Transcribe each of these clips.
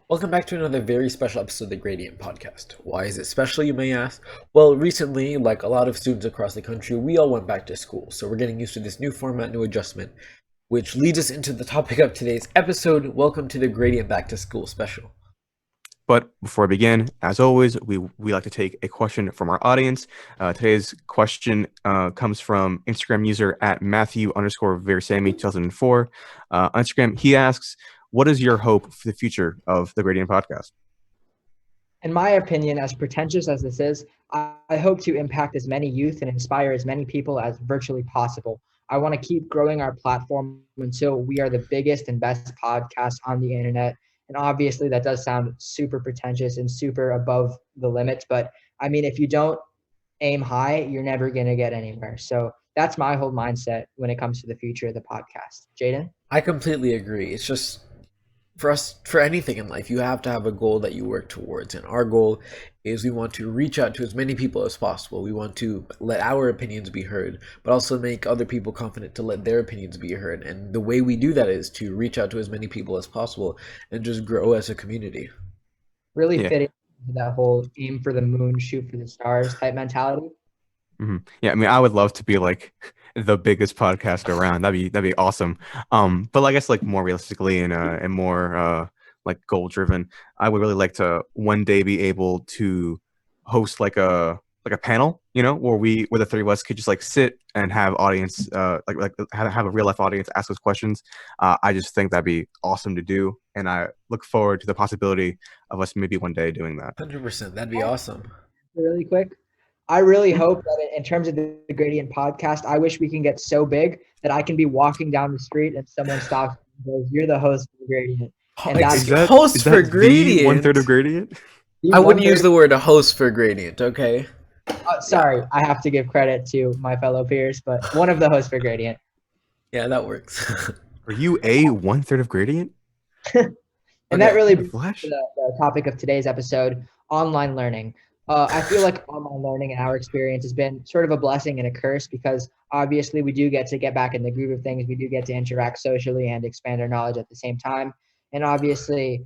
Welcome back to another very special episode of the Gradient Podcast. Why is it special, you may ask? Well, recently, like a lot of students across the country, we all went back to school, so we're getting used to this new format, new adjustment, which leads us into the topic of today's episode. Welcome to the Gradient Back to School special. But before I begin, as always, we like to take a question from our audience. Today's question comes from Instagram user at Matthew_Versamy 2004. On Instagram, he asks, "What is your hope for the future of the Gradient Podcast?" In my opinion, as pretentious as this is, I hope to impact as many youth and inspire as many people as virtually possible. I want to keep growing our platform until we are the biggest and best podcast on the internet. And obviously, that does sound super pretentious and super above the limits. But I mean, if you don't aim high, you're never going to get anywhere. So that's my whole mindset when it comes to the future of the podcast. Jaden? I completely agree. It's just for anything in life, you have to have a goal that you work towards. And our goal is we want to reach out to as many people as possible. We want to let our opinions be heard, but also make other people confident to let their opinions be heard. And the way we do that is to reach out to as many people as possible and just grow as a community. Really Yeah. fitting into that whole aim for the moon, shoot for the stars type mentality. Yeah, I mean, I would love to be like the biggest podcast around. That'd be awesome. But I guess like more realistically and more like goal driven, I would really like to one day be able to host like a panel, where the three of us could just like sit and have audience like have a real life audience ask us questions. I just think that'd be awesome to do, and I look forward to the possibility of us maybe one day doing that. 100%. That'd be awesome. Really quick. I really hope that in terms of the Gradient podcast, I wish we can get so big that I can be walking down the street and someone stops and goes, "You're the host of the Gradient." And that's Host for the Gradient? 1/3 of Gradient? I wouldn't use the word a host for Gradient, okay? Sorry, I have to give credit to my fellow peers, but one of the hosts for Gradient. Yeah, that works. Are you a 1/3 of Gradient? And that really in the brings flesh? to the topic of today's episode, online learning. I feel like online learning in our experience has been sort of a blessing and a curse because obviously we do get to get back in the groove of things. We do get to interact socially and expand our knowledge at the same time. And obviously,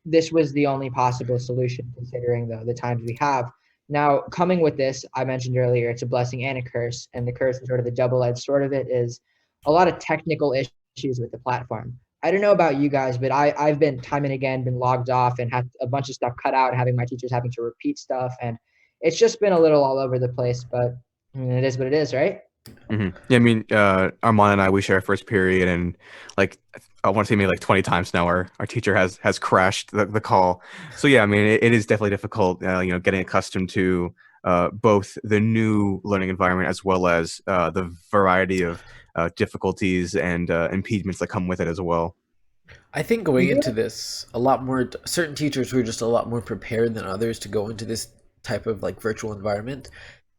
this was the only possible solution considering the times we have. Now, coming with this, I mentioned earlier, it's a blessing and a curse. And the curse and sort of the double-edged sword of it is a lot of technical issues with the platform. I don't know about you guys, but I've been time and again been logged off and had a bunch of stuff cut out, having my teachers having to repeat stuff. And it's just been a little all over the place, but I mean, it is what it is, right? Yeah, I mean, Armand and I, we share a first period, and like I want to say maybe like 20 times now, our teacher has crashed the call. So yeah, I mean, it is definitely difficult, getting accustomed to both the new learning environment as well as the variety of difficulties and impediments that come with it as well. I think going into this, a lot more certain teachers were just a lot more prepared than others to go into this type of like virtual environment,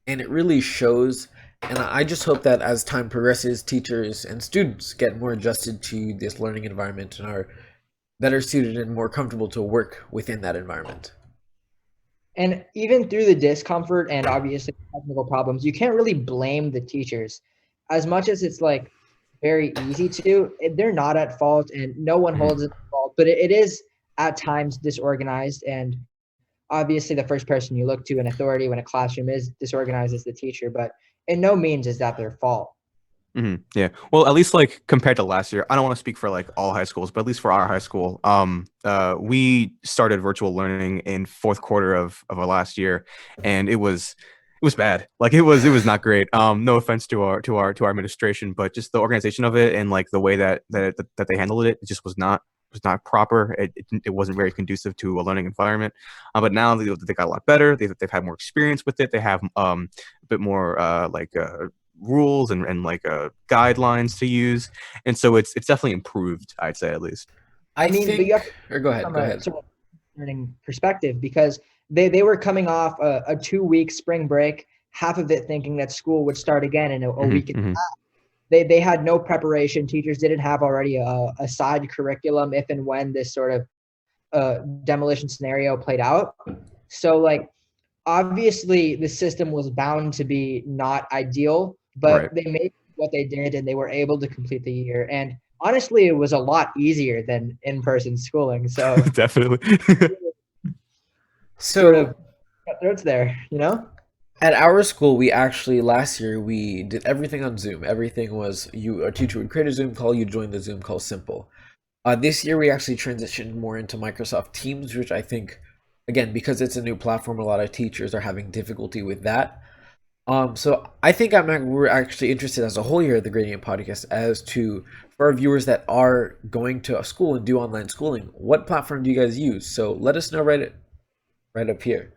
and it really shows. And I just hope that as time progresses, teachers and students get more adjusted to this learning environment and are better suited and more comfortable to work within that environment. And even through the discomfort and obviously technical problems, you can't really blame the teachers as much as it's like very easy to. They're not at fault and no one holds it at fault, but it is at times disorganized. And obviously, the first person you look to in authority when a classroom is disorganized is the teacher, but in no means is that their fault. Yeah. Well, at least like compared to last year, I don't want to speak for like all high schools, but at least for our high school, we started virtual learning in fourth quarter of our last year, and it was bad. Like it was not great. No offense to our administration, but just the organization of it and like the way that they handled it, it just was not proper. It wasn't very conducive to a learning environment. But now they got a lot better. They've had more experience with it. They have a bit more rules and like guidelines to use, and so it's definitely improved, I'd say, at least. I But think, you have to or go ahead, from go a ahead. sort of learning perspective because they were coming off a 2 week spring break, half of it thinking that school would start again in a week. They had no preparation. Teachers didn't have already a side curriculum if and when this sort of demolition scenario played out. So like obviously the system was bound to be not ideal, Right. but they made what they did and they were able to complete the year. And honestly, it was a lot easier than in-person schooling. So Definitely. sort of So cutthroats there, you know? at our school, we actually last year we did everything on Zoom. Everything was a teacher would create a Zoom call, you join the Zoom call, simple. This year we actually transitioned more into Microsoft Teams, which I think, again, because it's a new platform, a lot of teachers are having difficulty with that. So I think we're actually interested as a whole here at the Gradient Podcast as to for our viewers that are going to a school and do online schooling, what platform do you guys use? So let us know right up here.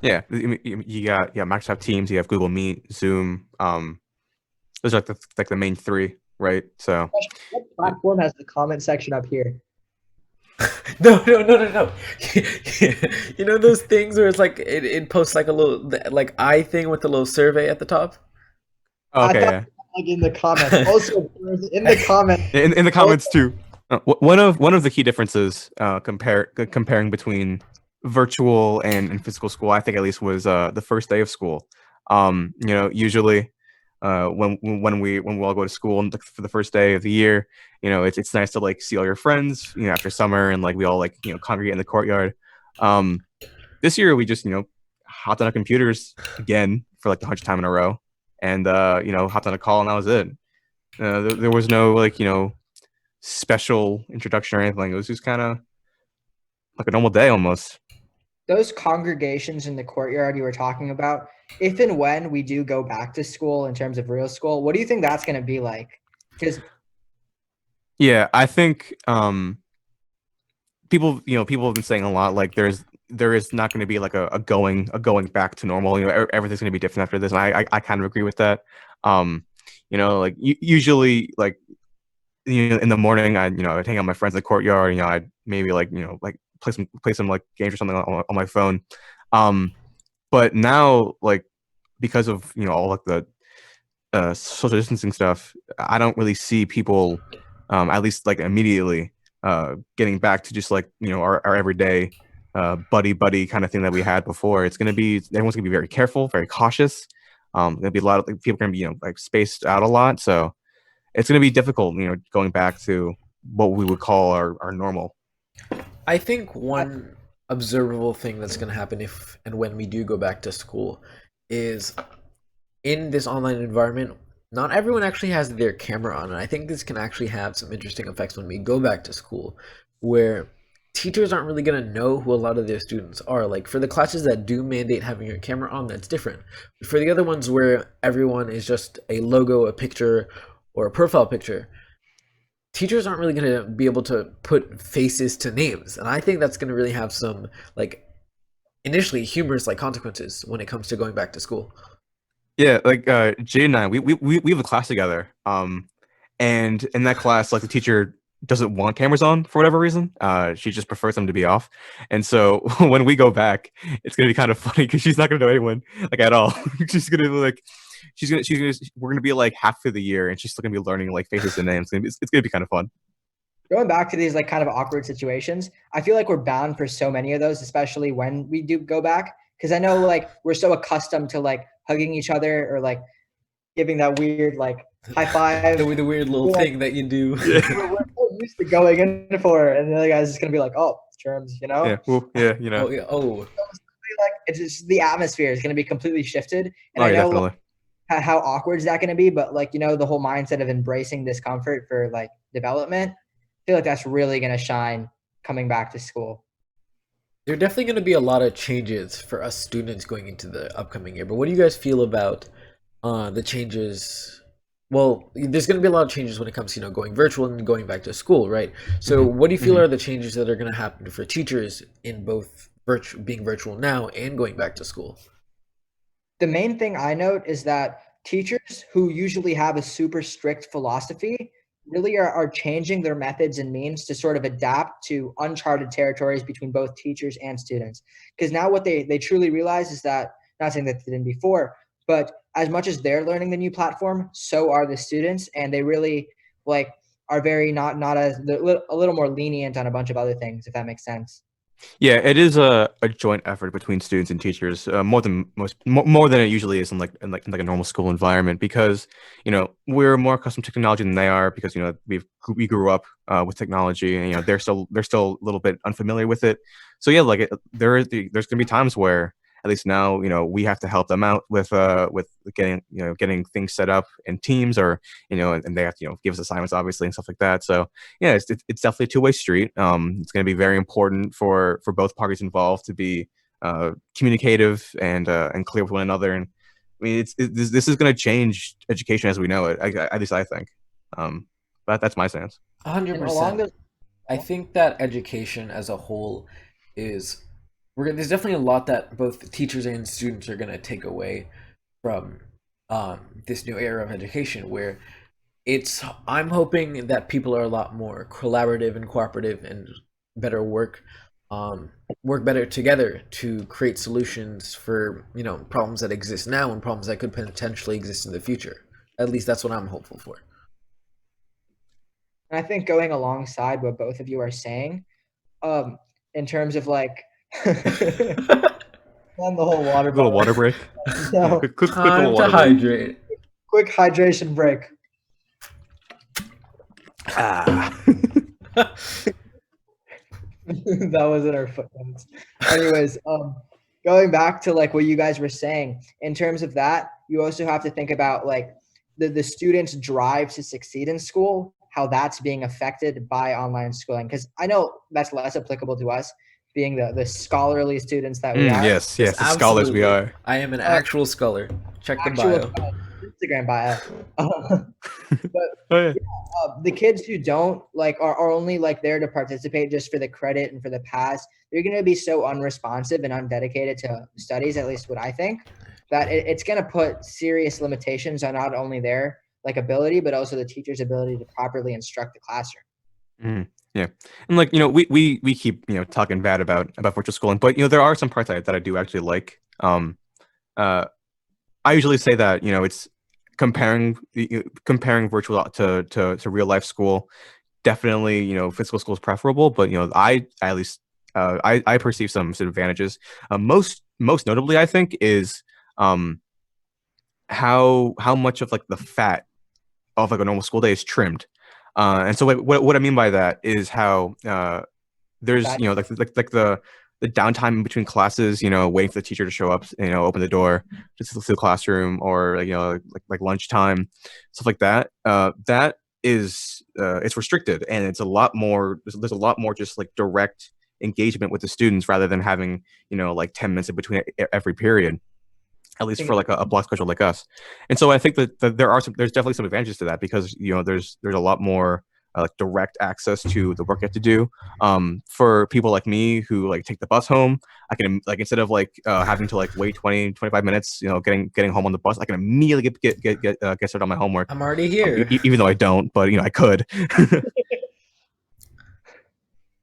Yeah, you got Microsoft Teams, you have Google Meet, Zoom. Those are like the main three, right? So What platform has the comment section up here? No, no, no, no, no. You know those things where it's like it posts like a little like eye thing with a little survey at the top? I okay, thought yeah, like in the comments. Also, in the comments. in the comments too. One of the key differences comparing between virtual and physical school, I think at least, was the first day of school. Usually when we all go to school and for the first day of the year, it's nice to like see all your friends, after summer, and like we all like congregate in the courtyard. Um, this year we just hopped on our computers again for like the 100th time in a row, and hopped on a call, and that was it. There was no like special introduction or anything. It was just kind of like a normal day almost. Those congregations in the courtyard you were talking about, if and when we do go back to school in terms of real school, what do you think that's going to be like? Because Yeah, I think people have been saying a lot like there is not going to be like a going back to normal. Everything's going to be different after this, and I kind of agree with that. Like usually, like in the morning, I'd hang out with my friends in the courtyard. I'd maybe like play some like games or something on my phone. But now, like, because of all like the social distancing stuff, I don't really see people, at least like immediately, getting back to just like our everyday buddy kind of thing that we had before. It's gonna be Everyone's gonna be very careful, very cautious. Gonna be a lot of like, people are gonna be like spaced out a lot, so it's gonna be difficult, going back to what we would call our normal. I think one observable thing that's going to happen if and when we do go back to school is in this online environment, not everyone actually has their camera on. And I think this can actually have some interesting effects when we go back to school, where teachers aren't really going to know who a lot of their students are. Like for the classes that do mandate having your camera on, that's different. But for the other ones where everyone is just a logo, a picture, or a profile picture, teachers aren't really going to be able to put faces to names. And I think that's going to really have some, like, initially humorous like consequences when it comes to going back to school. Yeah, like Jade and I, we have a class together. And in that class, like the teacher doesn't want cameras on for whatever reason. She just prefers them to be off. And so when we go back, it's gonna be kind of funny because she's not gonna know anyone like at all. She's gonna be like, we're gonna be like half of the year, and she's still gonna be learning like faces and names. It's gonna be kind of fun. going back to these like kind of awkward situations, I feel like we're bound for so many of those, especially when we do go back. Because I know like we're so accustomed to like hugging each other or like giving that weird like high five. The weird little We're like, thing that you do. we're so used to going in for it, and the other guy's just gonna be like, "Oh, germs," you know. Yeah, well, yeah, Oh, yeah. Oh, Like it's just the atmosphere is gonna be completely shifted, and oh I yeah, know like, definitely. how awkward is that gonna be, but like the whole mindset of embracing discomfort for like development, I feel like that's really gonna shine coming back to school. there are definitely going to be a lot of changes for us students going into the upcoming year. But what do you guys feel about the changes? Well, there's going to be a lot of changes when it comes to going virtual and going back to school, right? So, Hmm. what do you feel Hmm. are the changes that are going to happen for teachers in both being virtual now and going back to school? The main thing I note is that teachers who usually have a super strict philosophy really are changing their methods and means to sort of adapt to uncharted territories between both teachers and students. Because now what they truly realize is that, not saying that they didn't before, but as much as they're learning the new platform, so are the students, and they really like are very not as a little more lenient on a bunch of other things, if that makes sense. Yeah, it is a joint effort between students and teachers, more than it usually is in like a normal school environment, because we're more accustomed to technology than they are, because we grew up with technology, and they're still a little bit unfamiliar with it. So yeah, like there's gonna be times where, at least now, we have to help them out with getting things set up in teams, or and they have to give us assignments, obviously, and stuff like that. So yeah, it's definitely a two-way street. It's going to be very important for both parties involved to be communicative and clear with one another. And I mean, this is going to change education as we know it. At least I think. But that's my stance. And along 100%. those, I think that education as a whole is there's definitely a lot that both teachers and students are going to take away from this new era of education, where I'm hoping that people are a lot more collaborative and cooperative and better work better together to create solutions for problems that exist now and problems that could potentially exist in the future. At least that's what I'm hopeful for. and I think going alongside what both of you are saying, in terms of like, on the whole water Quick little bottle. water break. So, Quick little Time to water break. hydrate. quick hydration break. Ah. That was in our footnotes. Anyways, going back to like what you guys were saying, in terms of that, you also have to think about like the students' drive to succeed in school, how that's being affected by online schooling. Because I know that's less applicable to us, being the scholarly students that we are. Yes, Yes, yes, the scholars we absolutely. are. I am an Uh, actual scholar. Check the Actual bio. Instagram bio. But Oh yeah. the kids who don't like are only like there to participate just for the credit and for the pass, they're going to be so unresponsive and undedicated to studies, at least what I think, that it's going to put serious limitations on not only their like ability but also the teacher's ability to properly instruct the classroom. Yeah, and like we keep talking bad about virtual schooling, but there are some parts that I do actually like. Uh, I usually say that it's comparing virtual to real life school. Definitely, physical school is preferable, but I at least I perceive some advantages. Most notably, I think, is how much of like the fat of like a normal school day is trimmed. And so what I mean by that is how there's That like the downtime in between classes, waiting for the teacher to show up, open the door just to the classroom, or like lunchtime, stuff like that. That is it's restricted, and it's a lot more. There's a lot more just like direct engagement with the students, rather than having like 10 minutes in between every period, at least for thing, like a block schedule like us. And so I think that there's definitely some advantages to that, because there's a lot more like direct access to the work you have to do. For people like me who like take the bus home, I can, like, instead of like having to like wait 20-25 minutes, getting home on the bus, I can immediately get started on my homework. I'm already here. Even though I don't, but I could.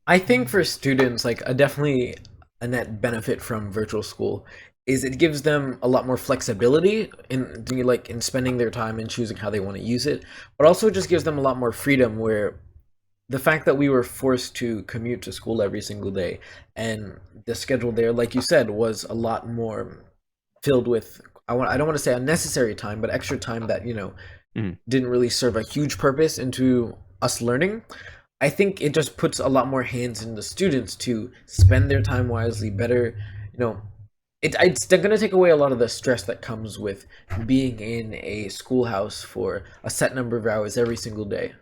I think for students, like definitely a net benefit from virtual school is it gives them a lot more flexibility in spending their time and choosing how they want to use it, but also just gives them a lot more freedom, where the fact that we were forced to commute to school every single day, and the schedule there, like you said, was a lot more filled with, I don't want to say unnecessary time, but extra time that Mhm. didn't really serve a huge purpose into us learning. I think it just puts a lot more hands in the students to spend their time wisely, better. You know, it's going to take away a lot of the stress that comes with being in a schoolhouse for a set number of hours every single day.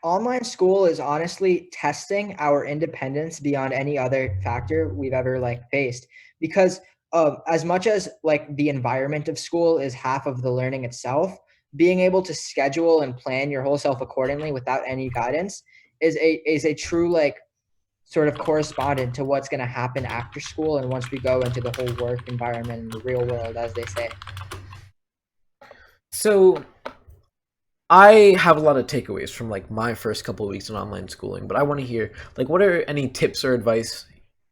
online school is honestly testing our independence beyond any other factor we've ever like faced, because as much as like the environment of school is half of the learning itself, being able to schedule and plan your whole self accordingly without any guidance is a true like sort of correspondent to what's going to happen after school and once we go into the whole work environment and the real world, as they say. So I have a lot of takeaways from like my first couple of weeks in online schooling, but I want to hear like what are any tips or advice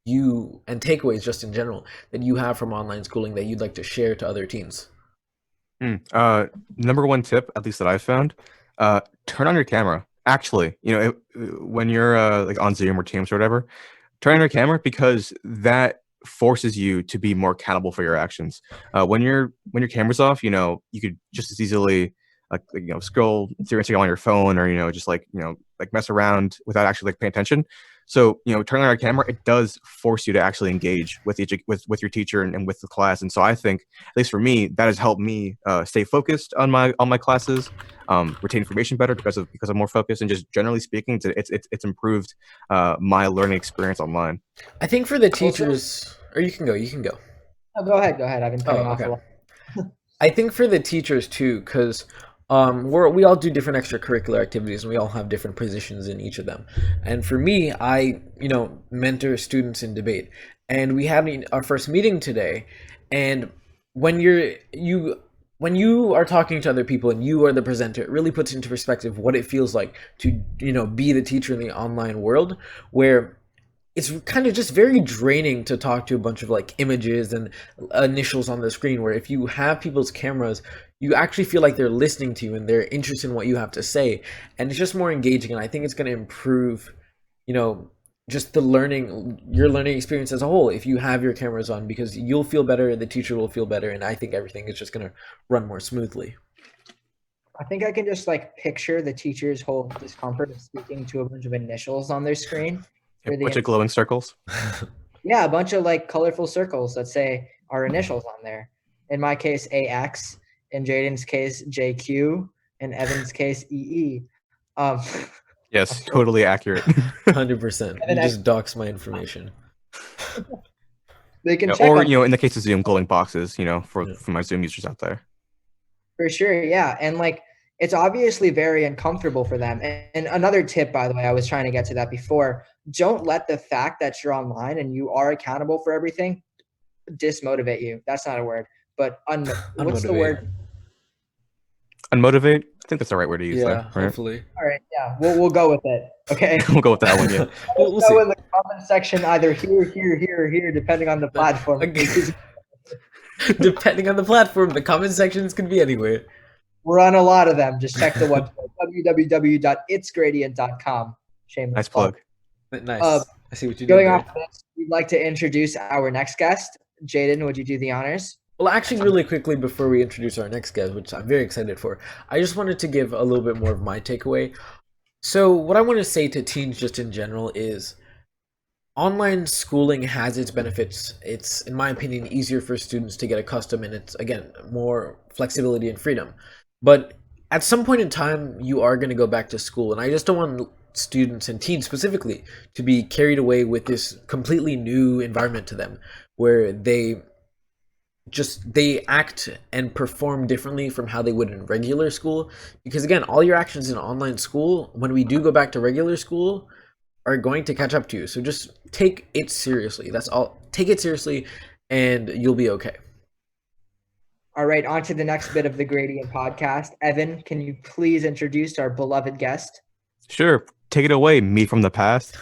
you and takeaways just in general that you have from online schooling that you'd like to share to other teens? Number one tip, at least that I've found, turn on your camera. Actually, when you're like on Zoom or Teams or whatever, Turn on your camera because that forces you to be more accountable for your actions. When your camera's off, you could just as easily scroll through Instagram on your phone, or just mess around without actually paying attention. So turning on your camera, it does force you to actually engage with with your teacher and with the class. And so I think, at least for me, that has helped me stay focused on my classes, retain information better because I'm more focused, and just generally speaking, it's improved my learning experience online. I think for the teachers, or you can go. Oh, go ahead. I've been cutting off a lot. I think for the teachers too, because we all do different extracurricular activities, and we all have different positions in each of them. And for me, I mentor students in debate, and we had our first meeting today. And when you are talking to other people and you are the presenter, it really puts into perspective what it feels like to be the teacher in the online world, where it's kind of just very draining to talk to a bunch of images and initials on the screen, where if you have people's cameras, you actually feel like they're listening to you and they're interested in what you have to say, and it's just more engaging. And I think it's going to improve just your learning experience as a whole if you have your cameras on, because you'll feel better, the teacher will feel better, and I think everything is just going to run more smoothly. I think I can just picture the teacher's whole discomfort of speaking to a bunch of initials on their screen. A bunch of glowing circles. Yeah, a bunch of colorful circles that say our initials on there. In my case, AX. In Jaden's case, JQ. In Evan's case, EE. Yes, totally accurate. 100%. You just dox my information. They can check or in the case of Zoom, glowing boxes. For my Zoom users out there. For sure, yeah, and it's obviously very uncomfortable for them. And another tip, by the way, I was trying to get to that before. Don't let the fact that you're online and you are accountable for everything dismotivate you. That's not a word, but what's the word? Unmotivate? I think that's the right word to use there. Yeah, right? Hopefully. All right, yeah, we'll go with it. Okay. We'll go with that one, yeah. We'll go see. in the comment section, either here, or here, depending on the platform. Depending on the platform, the comment sections can be anywhere. We're on a lot of them. Just check the website, www.itsgradient.com. Shameless Nice plug. Nice. I see what you did Going there. off this, we'd like to introduce our next guest. Jaden, would you do the honors? Well, actually, really quickly before we introduce our next guest, which I'm very excited for, I just wanted to give a little bit more of my takeaway. So what I want to say to teens just in general is online schooling has its benefits. It's, in my opinion, easier for students to get accustomed, and it's, again, more flexibility and freedom. But at some point in time, you are going to go back to school, and I just don't want students and teens specifically to be carried away with this completely new environment to them, where they act and perform differently from how they would in regular school. Because again, all your actions in online school, when we do go back to regular school, are going to catch up to you. So just take it seriously. That's all. Take it seriously and you'll be okay. All right, on to the next bit of the Gradient podcast. Evan, can you please introduce our beloved guest? Sure. Take it away, me from the past.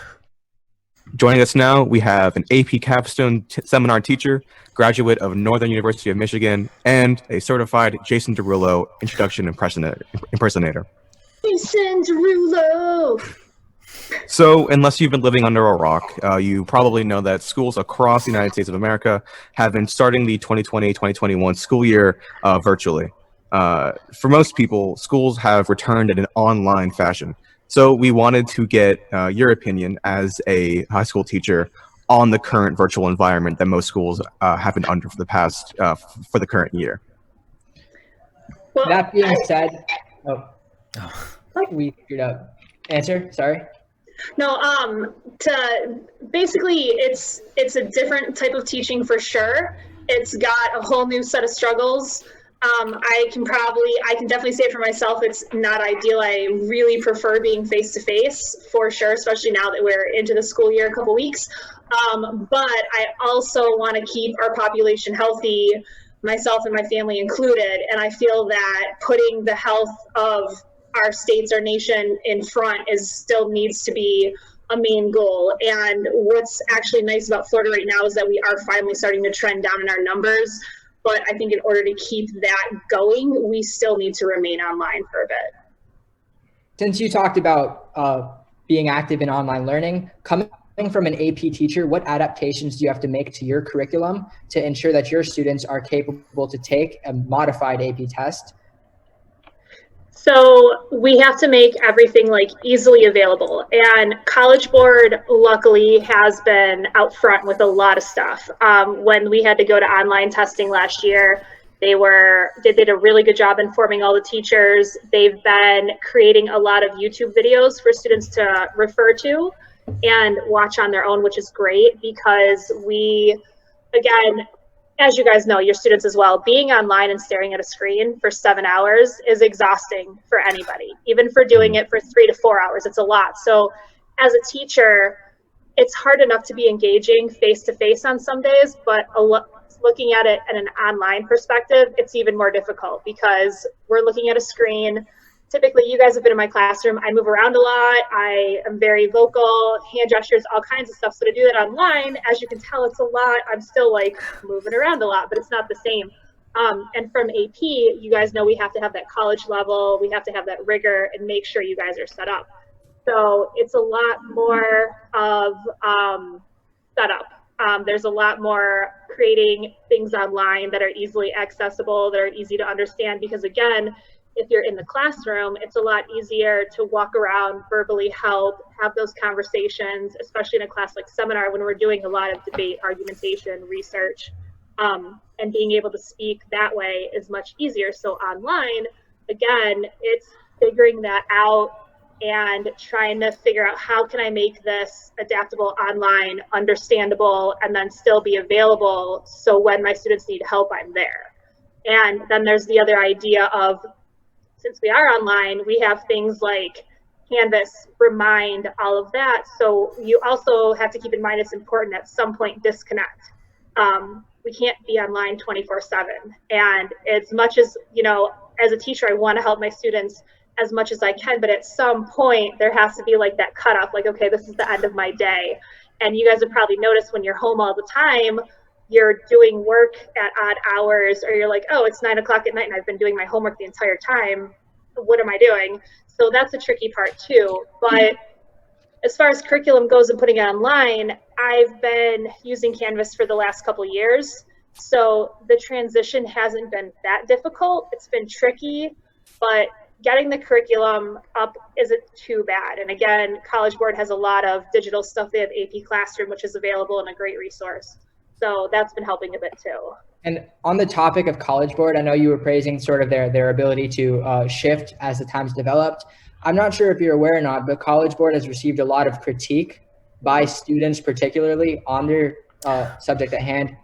Joining us now, we have an AP capstone seminar teacher, graduate of Northern University of Michigan, and a certified Jason Derulo introduction impersonator. Jason Derulo! So, unless you've been living under a rock, you probably know that schools across the United States of America have been starting the 2020-2021 school year virtually. For most people, schools have returned in an online fashion. So we wanted to get your opinion as a high school teacher on the current virtual environment that most schools have been under for the current year. Well, that being said, we figured out. Answer, sorry. No, basically it's a different type of teaching for sure. It's got a whole new set of struggles. I can definitely say it for myself, it's not ideal. I really prefer being face-to-face for sure, especially now that we're into the school year a couple weeks. But I also want to keep our population healthy, myself and my family included. And I feel that putting the health of our states, our nation in front still needs to be a main goal. And what's actually nice about Florida right now is that we are finally starting to trend down in our numbers. But I think in order to keep that going, we still need to remain online for a bit. Since you talked about being active in online learning, coming from an AP teacher, what adaptations do you have to make to your curriculum to ensure that your students are capable to take a modified AP test? So we have to make everything like easily available, and College Board luckily has been out front with a lot of stuff. When we had to go to online testing last year, they did a really good job informing all the teachers. They've been creating a lot of YouTube videos for students to refer to and watch on their own, which is great because again, as you guys know, your students as well, being online and staring at a screen for 7 hours is exhausting for anybody. Even for doing it for 3 to 4 hours, it's a lot. So as a teacher, it's hard enough to be engaging face to face on some days, but looking at it in an online perspective, it's even more difficult because we're looking at a screen. Typically, you guys have been in my classroom. I move around a lot. I am very vocal, hand gestures, all kinds of stuff. So to do that online, as you can tell, it's a lot. I'm still like moving around a lot, but it's not the same. And from AP, you guys know we have to have that college level. We have to have that rigor and make sure you guys are set up. So it's a lot more of setup. There's a lot more creating things online that are easily accessible, that are easy to understand, because again, if you're in the classroom, it's a lot easier to walk around, verbally help, have those conversations, especially in a class like seminar when we're doing a lot of debate, argumentation, research, and being able to speak that way is much easier. So online, again, it's figuring that out and trying to figure out how can I make this adaptable online, understandable, and then still be available so when my students need help, I'm there. And then there's the other idea of, since we are online, we have things like Canvas, Remind, all of that. So you also have to keep in mind it's important at some point disconnect. We can't be online 24/7. And as much as, as a teacher, I want to help my students as much as I can, but at some point there has to be like that cutoff, like, okay, this is the end of my day. And you guys have probably noticed when you're home all the time, you're doing work at odd hours, or you're like, oh, it's 9 o'clock at night and I've been doing my homework the entire time. What am I doing? So that's a tricky part too. But as far as curriculum goes and putting it online, I've been using Canvas for the last couple of years. So the transition hasn't been that difficult. It's been tricky, but getting the curriculum up isn't too bad. And again, College Board has a lot of digital stuff. They have AP Classroom, which is available and a great resource. So that's been helping a bit too. And on the topic of College Board, I know you were praising sort of their ability to shift as the times developed. I'm not sure if you're aware or not, but College Board has received a lot of critique by students, particularly on their subject at hand,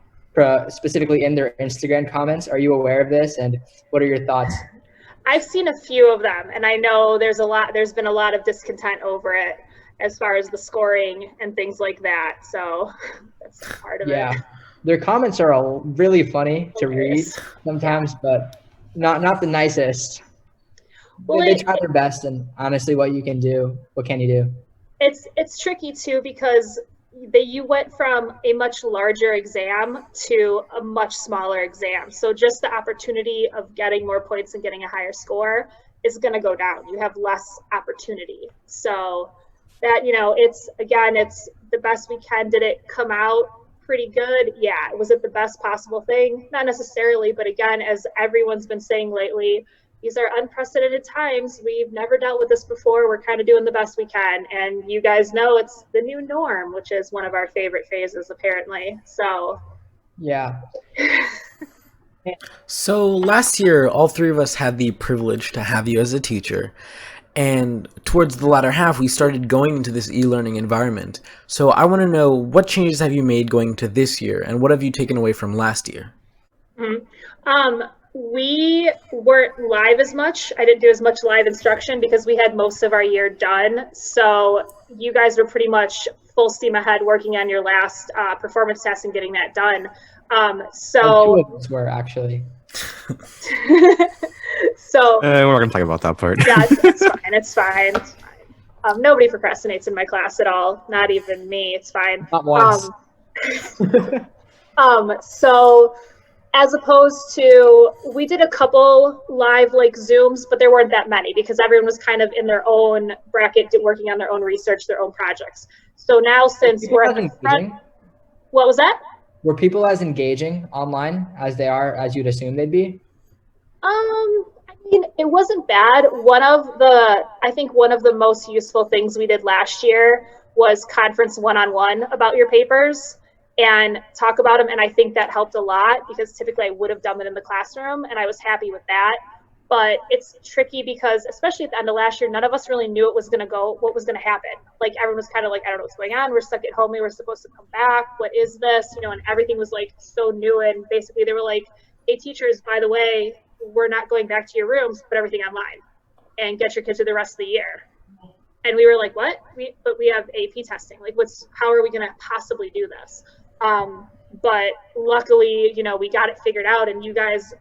specifically in their Instagram comments. Are you aware of this, and what are your thoughts? I've seen a few of them, and I know there's been a lot of discontent over it as far as the scoring and things like that. So that's part of it. Yeah, their comments are all really funny to read sometimes, but not the nicest. Well, they try their best, and honestly, what can you do? It's tricky too, because you went from a much larger exam to a much smaller exam. So just the opportunity of getting more points and getting a higher score is going to go down. You have less opportunity. So that, it's the best we can. Did it come out pretty good? Yeah. Was it the best possible thing? Not necessarily, but again, as everyone's been saying lately, these are unprecedented times. We've never dealt with this before. We're kind of doing the best we can. And you guys know it's the new norm, which is one of our favorite phases, apparently. So, yeah. So last year, all three of us had the privilege to have you as a teacher. And towards the latter half, we started going into this e-learning environment. So I want to know, what changes have you made going to this year, and what have you taken away from last year? We weren't live as much. I didn't do as much live instruction because we had most of our year done. So you guys were pretty much full steam ahead working on your last performance test and getting that done. Two of us were actually. So we're not going to talk about that part. Yeah, it's fine. Nobody procrastinates in my class at all. Not even me. It's fine. Not once. So as opposed to, we did a couple live like Zooms, but there weren't that many because everyone was kind of in their own bracket, working on their own research, their own projects. So now since we're at the front, what was that? Were people as engaging online as they are, as you'd assume they'd be? I mean, it wasn't bad. I think one of the most useful things we did last year was conference one-on-one about your papers and talk about them. And I think that helped a lot because typically I would have done it in the classroom and I was happy with that. But it's tricky because, especially at the end of last year, none of us really knew what was going to happen. Like everyone was kind of like, I don't know what's going on. We're stuck at home. We were supposed to come back. What is this? And everything was like so new. And basically they were like, hey, teachers, by the way, we're not going back to your rooms, put everything online and get your kids through the rest of the year. And we were like, what? But we have AP testing. Like, how are we going to possibly do this? But luckily, we got it figured out and you guys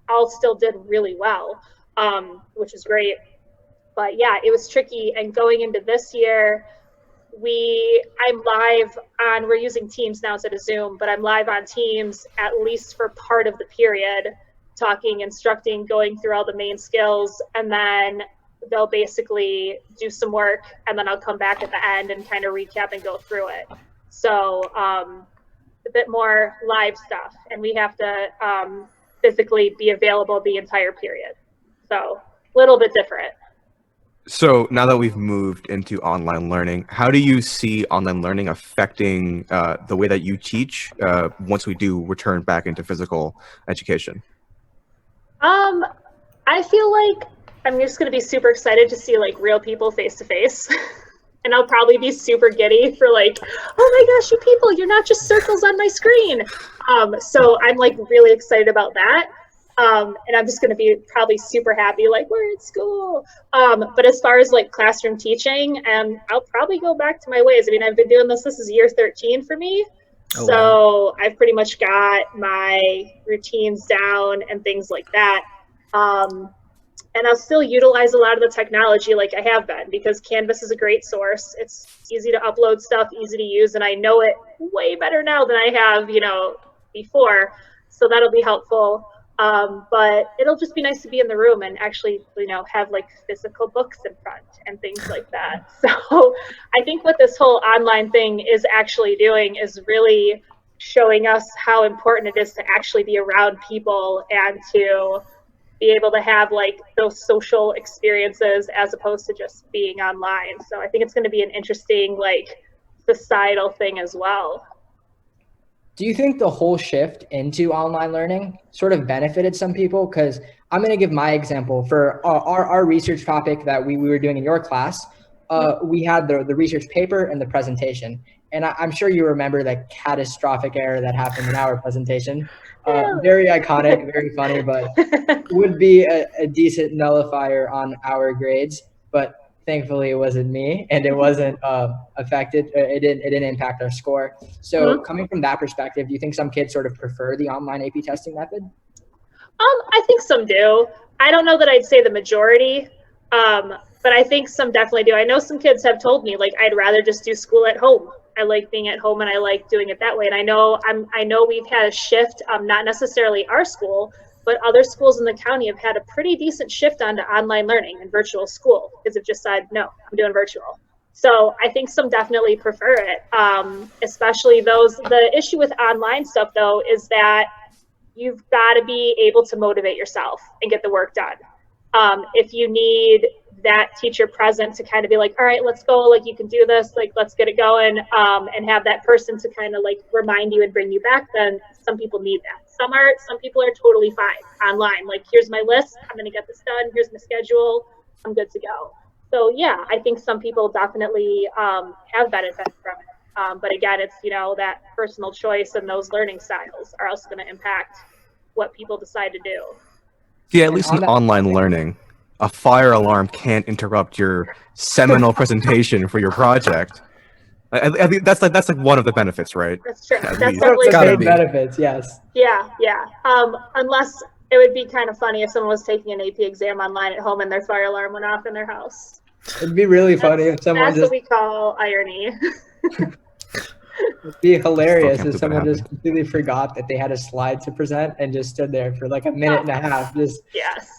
all still did really well, which is great. But yeah, it was tricky. And going into this year, I'm live we're using Teams now instead of Zoom, but I'm live on Teams at least for part of the period, talking, instructing, going through all the main skills, and then they'll basically do some work, and then I'll come back at the end and kind of recap and go through it. So a bit more live stuff, and we have to physically be available the entire period. So a little bit different. So now that we've moved into online learning, how do you see online learning affecting the way that you teach once we do return back into physical education? I feel like I'm just going to be super excited to see like real people face to face. And I'll probably be super giddy for like, oh my gosh, you people, you're not just circles on my screen. So I'm like really excited about that. And I'm just going to be probably super happy, like we're at school. But as far as like classroom teaching, I'll probably go back to my ways. I mean, I've been doing this is year 13 for me. Oh, so wow. I've pretty much got my routines down and things like that. And I'll still utilize a lot of the technology like I have been because Canvas is a great source. It's easy to upload stuff, easy to use, and I know it way better now than I have, before. So that'll be helpful. But it'll just be nice to be in the room and actually, have like physical books in front and things like that. So I think what this whole online thing is actually doing is really showing us how important it is to actually be around people and to be able to have like those social experiences as opposed to just being online. So I think it's going to be an interesting like societal thing as well. Do you think the whole shift into online learning sort of benefited some people? Because I'm going to give my example for our research topic that we were doing in your class. We had the research paper and the presentation. And I'm sure you remember that catastrophic error that happened in our presentation. Very iconic, very funny, but would be a decent nullifier on our grades. But thankfully, it wasn't me, and it wasn't affected. It didn't impact our score. So, coming from that perspective, do you think some kids sort of prefer the online AP testing method? I think some do. I don't know that I'd say the majority, but I think some definitely do. I know some kids have told me like I'd rather just do school at home. I like being at home and I like doing it that way. And I know we've had a shift, not necessarily our school, but other schools in the county have had a pretty decent shift onto online learning and virtual school because they've just said, no, I'm doing virtual. So I think some definitely prefer it, especially those. The issue with online stuff, though, is that you've got to be able to motivate yourself and get the work done. If you need that teacher present to kind of be like, all right, let's go, like you can do this, like let's get it going, and have that person to kind of like remind you and bring you back, then some people need that. Some people are totally fine online, like here's my list, I'm gonna get this done, here's my schedule, I'm good to go. So yeah, I think some people definitely have benefit from it, but again, it's that personal choice and those learning styles are also going to impact what people decide to do. Yeah, at least in online learning, a fire alarm can't interrupt your seminal presentation for your project. I think that's like one of the benefits, right? That's true. At That's least. definitely the benefits, yes. Yeah. Unless it would be kind of funny if someone was taking an AP exam online at home and their fire alarm went off in their house. It'd be really funny if someone That's what we call irony. It'd be hilarious can't if believe that someone just happened. completely forgot that they had a slide to present and just stood there for like a minute and a half, just Yes.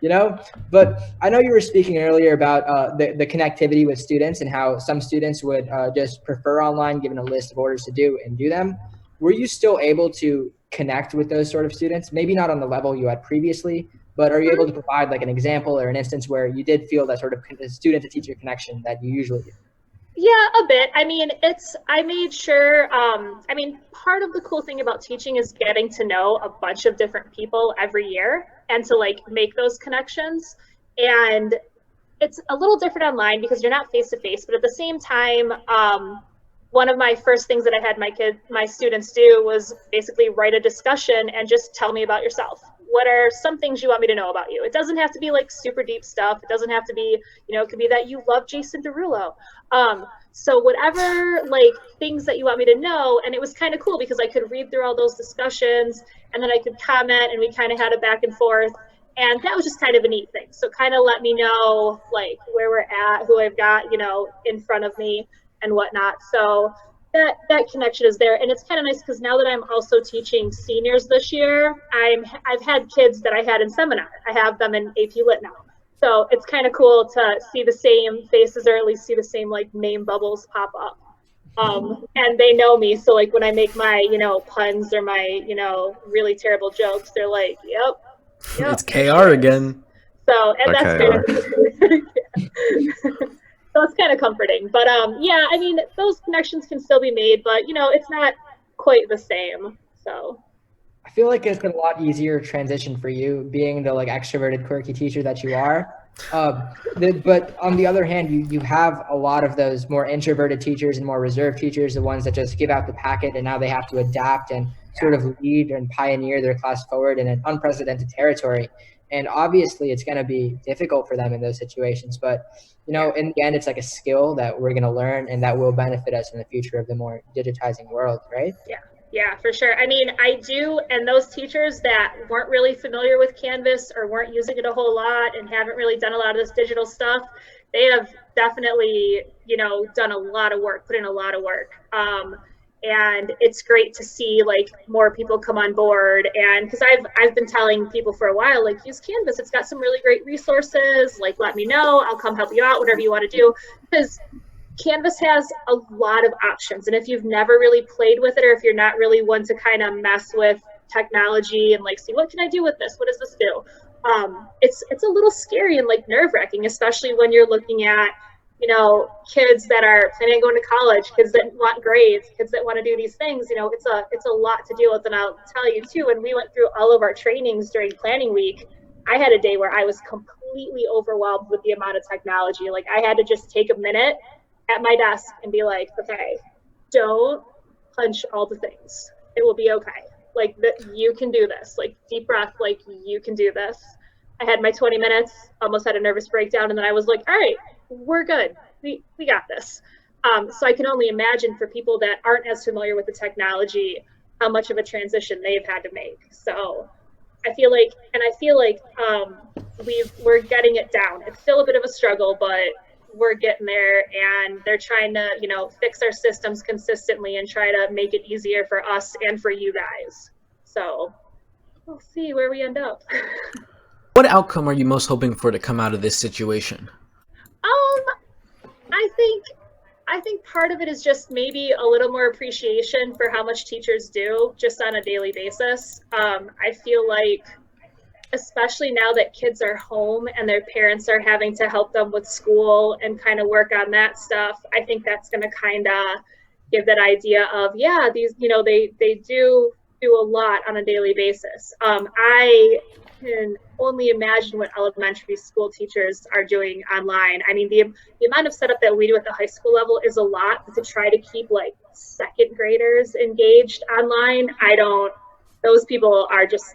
you know. But I know you were speaking earlier about the connectivity with students and how some students would just prefer online, given a list of orders to do and do them. Were you still able to connect with those sort of students? Maybe not on the level you had previously, but are you able to provide like an example or an instance where you did feel that sort of student to teacher connection that you usually do? Yeah, a bit. I mean, I made sure, I mean, part of the cool thing about teaching is getting to know a bunch of different people every year and to like make those connections. And it's a little different online because you're not face to face, but at the same time, one of my first things that I had my students do was basically write a discussion and just tell me about yourself. What are some things you want me to know about you? It doesn't have to be like super deep stuff. It doesn't have to be, it could be that you love Jason Derulo. So whatever like things that you want me to know, and it was kind of cool because I could read through all those discussions and then I could comment and we kind of had a back and forth. And that was just kind of a neat thing. So kind of let me know like where we're at, who I've got, in front of me and whatnot. So that connection is there. And it's kind of nice because now that I'm also teaching seniors this year, I've had kids that I had in seminar. I have them in AP Lit now. So it's kind of cool to see the same faces or at least see the same like name bubbles pop up. And they know me. So like when I make my, puns or my, really terrible jokes, they're like, yep. It's KR again. So, and that's kind of, so it's kind of comforting. But yeah, I mean, those connections can still be made, but it's not quite the same. So I feel like it's been a lot easier transition for you being the like extroverted, quirky teacher that you are. But on the other hand, you have a lot of those more introverted teachers and more reserved teachers, the ones that just give out the packet and now they have to adapt and sort of lead and pioneer their class forward in an unprecedented territory. And obviously it's going to be difficult for them in those situations, but in the end, it's like a skill that we're going to learn and that will benefit us in the future of the more digitizing world, right? Yeah, for sure. I mean, I do, and those teachers that weren't really familiar with Canvas or weren't using it a whole lot and haven't really done a lot of this digital stuff, they have definitely, done a lot of work, put in a lot of work. And it's great to see like more people come on board. And because I've been telling people for a while, like use Canvas, it's got some really great resources. Like let me know, I'll come help you out, whatever you want to do. Because Canvas has a lot of options. And if you've never really played with it, or if you're not really one to kind of mess with technology and like see what can I do with this? What does this do? It's a little scary and like nerve-wracking, especially when you're looking at kids that are planning on going to college, kids that want grades, kids that want to do these things. It's a lot to deal with. And I'll tell you too, when we went through all of our trainings during planning week, I had a day where I was completely overwhelmed with the amount of technology. Like I had to just take a minute at my desk and be like, okay, don't punch all the things. It will be okay. Like you can do this. Like deep breath, like you can do this. I had my 20 minutes, almost had a nervous breakdown, and then I was like, all right, we're good. We got this. So I can only imagine for people that aren't as familiar with the technology, how much of a transition they've had to make. So I feel like we're getting it down. It's still a bit of a struggle, but we're getting there, and they're trying to, fix our systems consistently and try to make it easier for us and for you guys. So we'll see where we end up. What outcome are you most hoping for to come out of this situation? I think part of it is just maybe a little more appreciation for how much teachers do just on a daily basis. I feel like, especially now that kids are home and their parents are having to help them with school and kind of work on that stuff, I think that's going to kind of give that idea of, yeah, these, they do a lot on a daily basis. I can only imagine what elementary school teachers are doing online. I mean, the amount of setup that we do at the high school level is a lot, but to try to keep like second graders engaged online, those people are just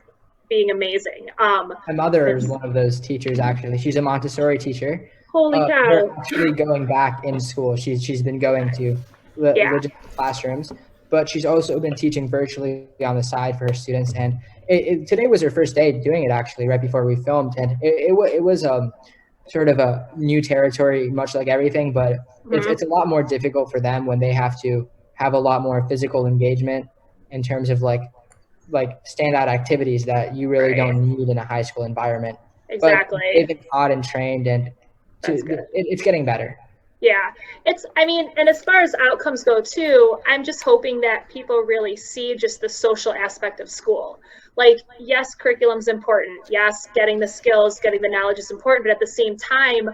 being amazing. My mother is one of those teachers, actually. She's a Montessori teacher. Holy cow. They're actually going back in school. She's been going to legitimate classrooms, but she's also been teaching virtually on the side for her students. And today was her first day doing it, actually, right before we filmed. And it was sort of a new territory, much like everything, but it's a lot more difficult for them when they have to have a lot more physical engagement in terms of like standout activities that you really don't need in a high school environment. Exactly. But they've been taught and trained, and it's getting better. Yeah, I mean, and as far as outcomes go too, I'm just hoping that people really see just the social aspect of school. Like, yes, curriculum's important. Yes, getting the skills, getting the knowledge is important, but at the same time,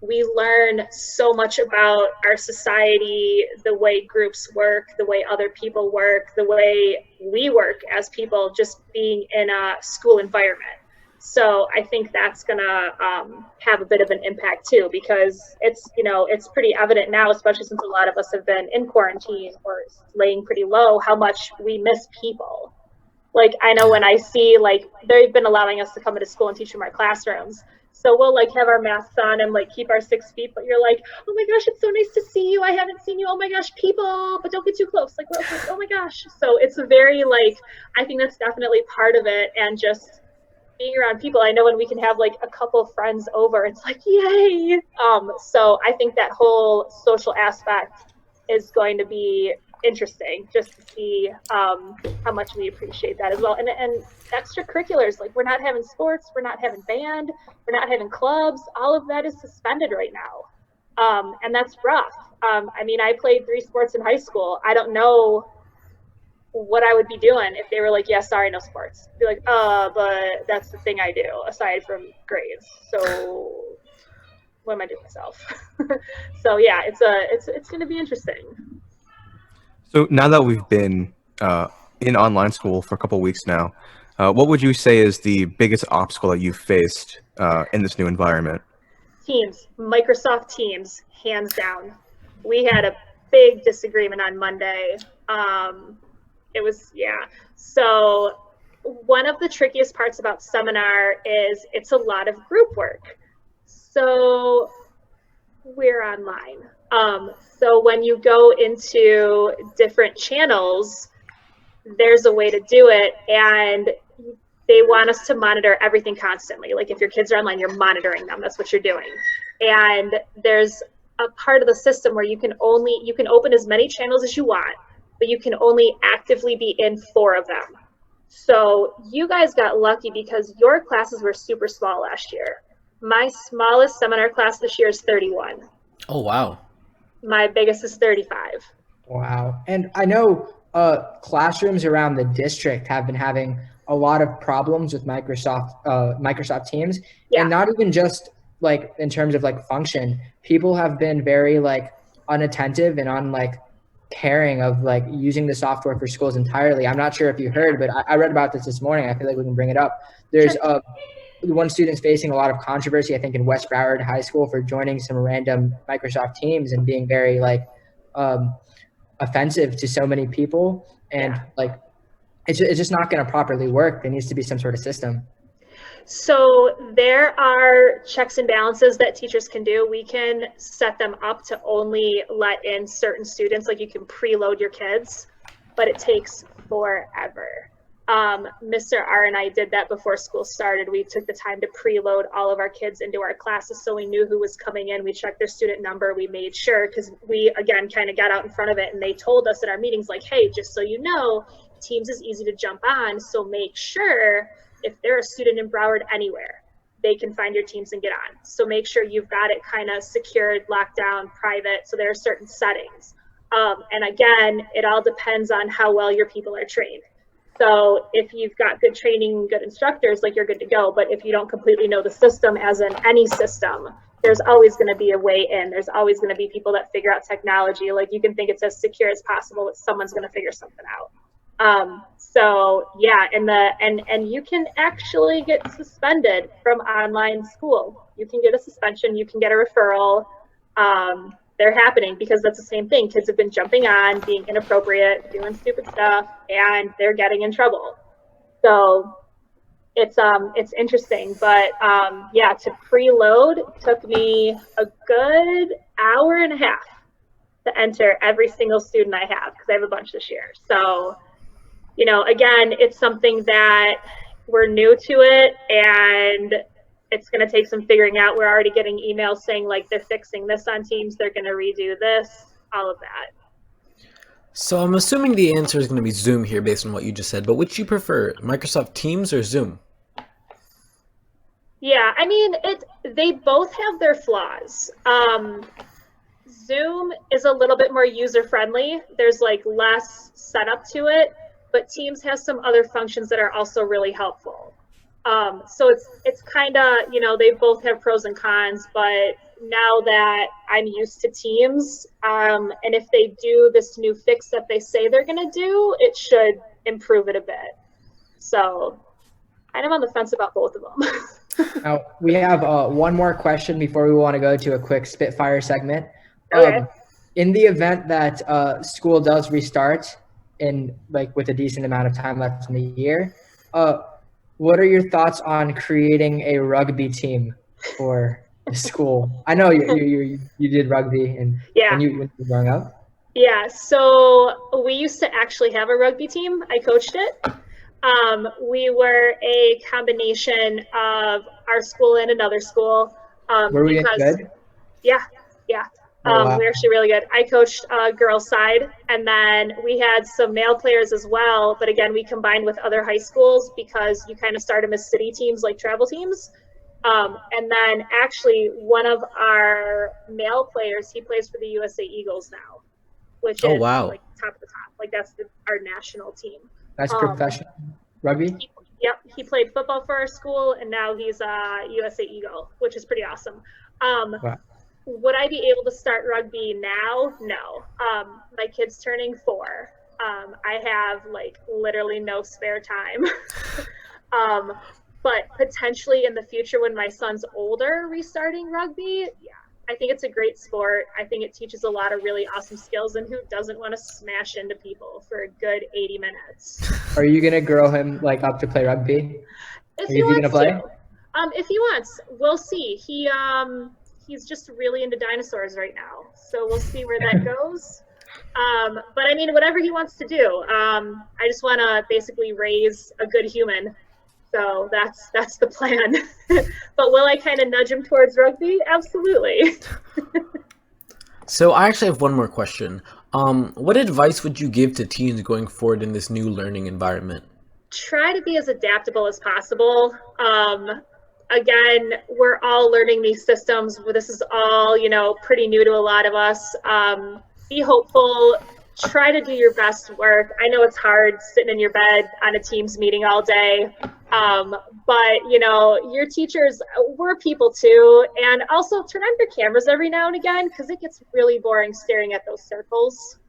we learn so much about our society, the way groups work, the way other people work, the way we work as people, just being in a school environment. So I think that's gonna have a bit of an impact too, because it's pretty evident now, especially since a lot of us have been in quarantine or laying pretty low, how much we miss people. Like, I know when I see, like, they've been allowing us to come into school and teach from our classrooms. So we'll like have our masks on and like keep our 6 feet, but you're like, oh my gosh, it's so nice to see you. I haven't seen you. Oh my gosh, people, but don't get too close. Like, we're okay. Oh my gosh. So it's a very like, I think that's definitely part of it, and just being around people. I know when we can have like a couple friends over, it's like, yay. So I think that whole social aspect is going to be interesting, just to see how much we appreciate that as well. And extracurriculars, like, we're not having sports, we're not having band, we're not having clubs. All of that is suspended right now. And that's rough. I mean, I played 3 sports in high school. I don't know what I would be doing if they were like, yeah, sorry, no sports. Be like, but that's the thing I do aside from grades. So what am I doing myself? So yeah, it's going to be interesting. So now that we've been in online school for a couple of weeks now, what would you say is the biggest obstacle that you've faced in this new environment? Teams, Microsoft Teams, hands down. We had a big disagreement on Monday. It was, yeah. So one of the trickiest parts about seminar is it's a lot of group work. So we're online. So when you go into different channels, there's a way to do it, and they want us to monitor everything constantly. Like, if your kids are online, you're monitoring them. That's what you're doing. And there's a part of the system where you can open as many channels as you want, but you can only actively be in 4 of them. So you guys got lucky because your classes were super small last year. My smallest seminar class this year is 31. Oh, wow. My biggest is 35. Wow. And I know classrooms around the district have been having a lot of problems with Microsoft Teams. Yeah. And not even just like in terms of like function. People have been very like unattentive and on like caring of like using the software for schools entirely. I'm not sure if you heard, but I read about this morning. I feel like we can bring it up. There's one student's facing a lot of controversy, I think, in West Broward High School for joining some random Microsoft Teams and being very like offensive to so many people. And like, it's just not going to properly work. There needs to be some sort of system. So there are checks and balances that teachers can do. We can set them up to only let in certain students, like you can preload your kids, but it takes forever. Mr. R and I did that before school started. We took the time to preload all of our kids into our classes so we knew who was coming in. We checked their student number. We made sure, because we, again, kind of got out in front of it, and they told us in our meetings, like, hey, just so you know, Teams is easy to jump on, so make sure if they're a student in Broward anywhere, they can find your Teams and get on. So make sure you've got it kind of secured, locked down, private. So there are certain settings. And again, it all depends on how well your people are trained. So if you've got good training, good instructors, like, you're good to go. But if you don't completely know the system, as in any system, there's always going to be a way in. There's always going to be people that figure out technology. Like, you can think it's as secure as possible, but someone's going to figure something out. So yeah, and you can actually get suspended from online school. You can get a suspension, you can get a referral. They're happening because that's the same thing. Kids have been jumping on, being inappropriate, doing stupid stuff, and they're getting in trouble. So it's interesting, but yeah, to preload took me a good hour and a half to enter every single student I have, because I have a bunch this year. So, you know, again, it's something that we're new to it, and it's going to take some figuring out. We're already getting emails saying, like, they're fixing this on Teams, they're going to redo this, all of that. So I'm assuming the answer is going to be Zoom here based on what you just said, but which do you prefer, Microsoft Teams or Zoom? Yeah, I mean, they both have their flaws. Zoom is a little bit more user friendly. There's like less setup to it, but Teams has some other functions that are also really helpful. So it's kind of, they both have pros and cons, but now that I'm used to Teams, and if they do this new fix that they say they're going to do, it should improve it a bit. So I'm on the fence about both of them. Now, we have one more question before we want to go to a quick Spitfire segment. Okay. In the event that school does restart with a decent amount of time left in the year, what are your thoughts on creating a rugby team for the school? I know you did rugby when you were growing up. Yeah, so we used to actually have a rugby team. I coached it. We were a combination of our school and another school. Were we good? Yeah. Oh, wow. We were actually really good. I coached girls side, and then we had some male players as well. But again, we combined with other high schools because you kind of start them as city teams, like travel teams. And then actually one of our male players, he plays for the USA Eagles now, which is like top of the top. Like that's our national team. That's professional rugby? He played football for our school, and now he's a USA Eagle, which is pretty awesome. Wow. Would I be able to start rugby now? No. My kid's turning 4. I have like literally no spare time. But potentially in the future when my son's older, restarting rugby, yeah. I think it's a great sport. I think it teaches a lot of really awesome skills, and who doesn't want to smash into people for a good 80 minutes? Are you going to grow him up to play rugby? If he wants to. If he wants, we'll see. He's just really into dinosaurs right now, so we'll see where that goes. But I mean, whatever he wants to do. I just want to basically raise a good human. So that's the plan. But will I kind of nudge him towards rugby? Absolutely. So I actually have one more question. What advice would you give to teens going forward in this new learning environment? Try to be as adaptable as possible. Again, we're all learning these systems. This is all, pretty new to a lot of us. Be hopeful. Try to do your best work. I know it's hard sitting in your bed on a Teams meeting all day. But, your teachers, we're people too. And also turn on your cameras every now and again, because it gets really boring staring at those circles.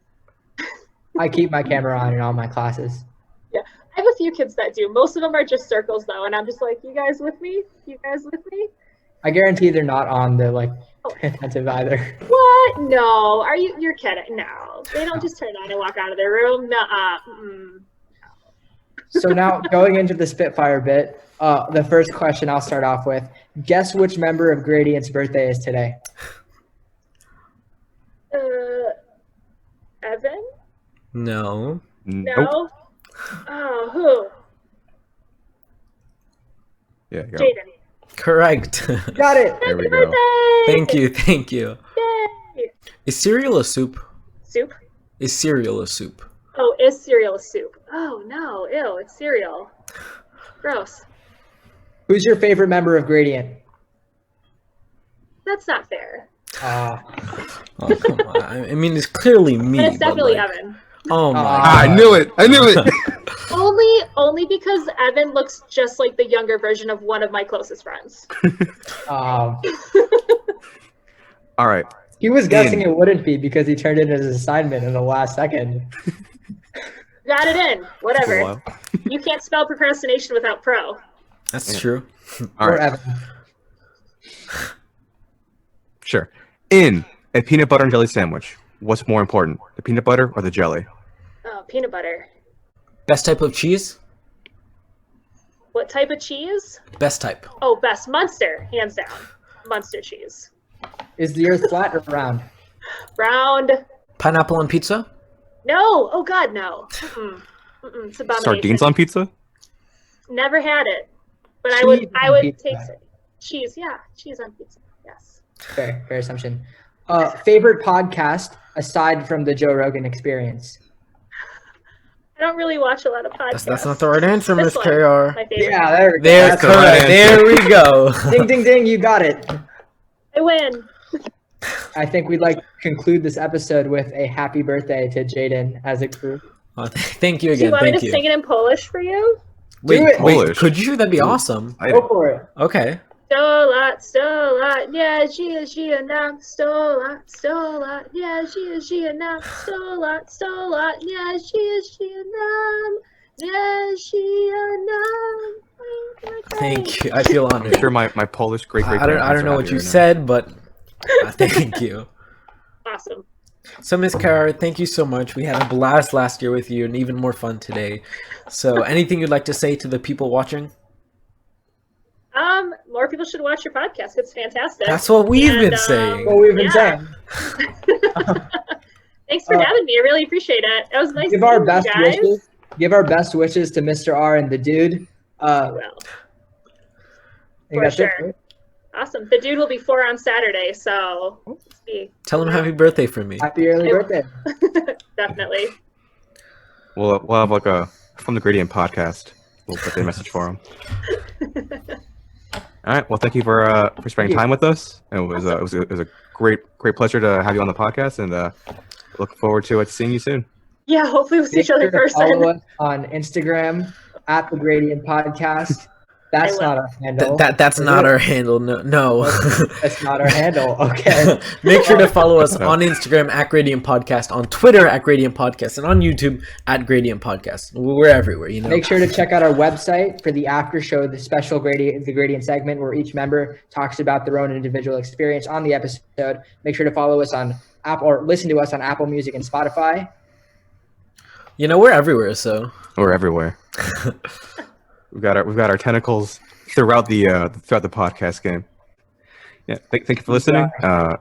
I keep my camera on in all my classes. Yeah, I have a few kids that do. Most of them are just circles though. And I'm just like, you guys with me? You guys with me? I guarantee they're not on the attentive either. What? No. You're kidding. No. They don't just turn on and walk out of their room. Nuh-uh. So now going into the Spitfire bit, the first question I'll start off with, guess which member of Gradient's birthday is today? Evan? No. No? Oh, who? Yeah, go. Jaden. Correct. Got it. There we Happy go. birthday! Thank you. Yay! Is cereal a soup? Soup? Is cereal a soup? Oh, is cereal a soup? Oh, no. Ew, it's cereal. Gross. Who's your favorite member of Gradient? That's not fair. Oh, come on. I mean, it's clearly me. But it's definitely like, Evan. Oh my God. I knew it. Only because Evan looks just like the younger version of one of my closest friends. All right. He was guessing it wouldn't be because he turned in his assignment in the last second. Got it in. Whatever. Took a while. You can't spell procrastination without pro. That's true. All Or right. Evan. Sure. In a peanut butter and jelly sandwich, what's more important, the peanut butter or the jelly? Oh, peanut butter. Best type of cheese? What type of cheese? Best type. Oh, best. Munster, hands down. Munster cheese. Is the earth flat or round? Round. Pineapple on pizza? No. Oh, God, no. It's abomination. Sardines on pizza? Never had it. But Cheese I on would pizza. take cheese. Yeah, cheese on pizza. Yes. Fair assumption. Favorite podcast aside from the Joe Rogan Experience? don't really watch a lot of podcasts. That's not the right answer, This Miss one, KR. my favorite. Yeah, there we go. There, That's the right correct. There answer. we go. Ding, ding, ding. You got it. I win. I think we'd like to conclude this episode with a happy birthday to Jaden as a group. Thank you Do you again. want me Thank to you. sing it in Polish for you? Wait, Do it. Polish. could you? That'd be awesome. Go for it. Okay. 100 lat, nie żyje nam. 100 lat, nie żyje nam. 100 lat, nie żyje nam. Nie żyje nam. Thank you. I feel I'm honored. sure my Polish great I don't know what you said, but thank you. Awesome. So, Miss Kara, thank you so much. We had a blast last year with you, and even more fun today. So, anything you'd like to say to the people watching? More people should watch your podcast. It's fantastic. That's what we've And, been saying. What we've been Yeah. saying. Thanks for having me. I really appreciate it. It was nice Give meeting our you best guys. wishes. Give our best wishes to Mr. R and the dude. Well, I think for that's it. sure. Awesome. The dude will be 4 on Saturday, so let's be Tell him happy birthday from me. Happy early birthday. definitely. We'll have like a From the Gradient podcast. We'll put the message for him. All right. Well, thank you for spending time with us. It was a great pleasure to have you on the podcast, and look forward to seeing you soon. Yeah, hopefully we'll see Make each other in sure to follow person. us on Instagram at the Gradient Podcast. That's will. not our handle. That's Is not it? our handle. No. That's not our handle. Okay. Make sure to follow us on Instagram at Gradient Podcast, on Twitter at Gradient Podcast, and on YouTube at Gradient Podcast. We're everywhere, you know. Make sure to check out our website for the after show, the special gradient segment where each member talks about their own individual experience on the episode. Make sure to follow us on Apple or listen to us on Apple Music and Spotify. You know, we're everywhere, so. We're everywhere. We've got our tentacles throughout the podcast game. Yeah, thank you for listening.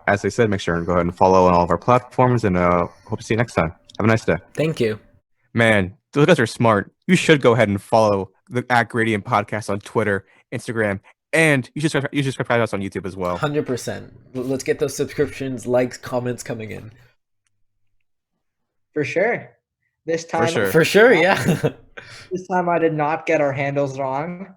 As I said, make sure and go ahead and follow on all of our platforms, and hope to see you next time. Have a nice day. Thank you. Man, those guys are smart. You should go ahead and follow the at Gradient Podcast on Twitter, Instagram, and you should subscribe to us on YouTube as well. 100%. Let's get those subscriptions, likes, comments coming in. For sure. This time, For sure, yeah. This time I did not get our handles wrong.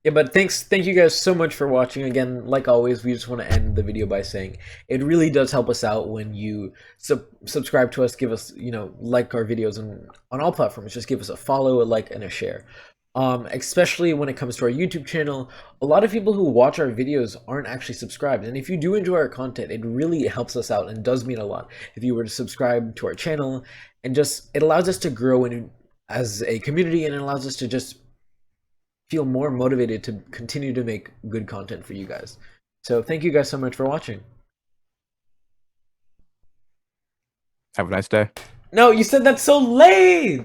Yeah, but thank you guys so much for watching. Again, like always, we just want to end the video by saying it really does help us out when you subscribe to us, give us, like our videos on all platforms. Just give us a follow, a like, and a share. Especially when it comes to our YouTube channel, a lot of people who watch our videos aren't actually subscribed. And if you do enjoy our content, it really helps us out and does mean a lot if you were to subscribe to our channel. And it allows us to grow as a community, and it allows us to just feel more motivated to continue to make good content for you guys. So thank you guys so much for watching. Have a nice day. No, you said that so late!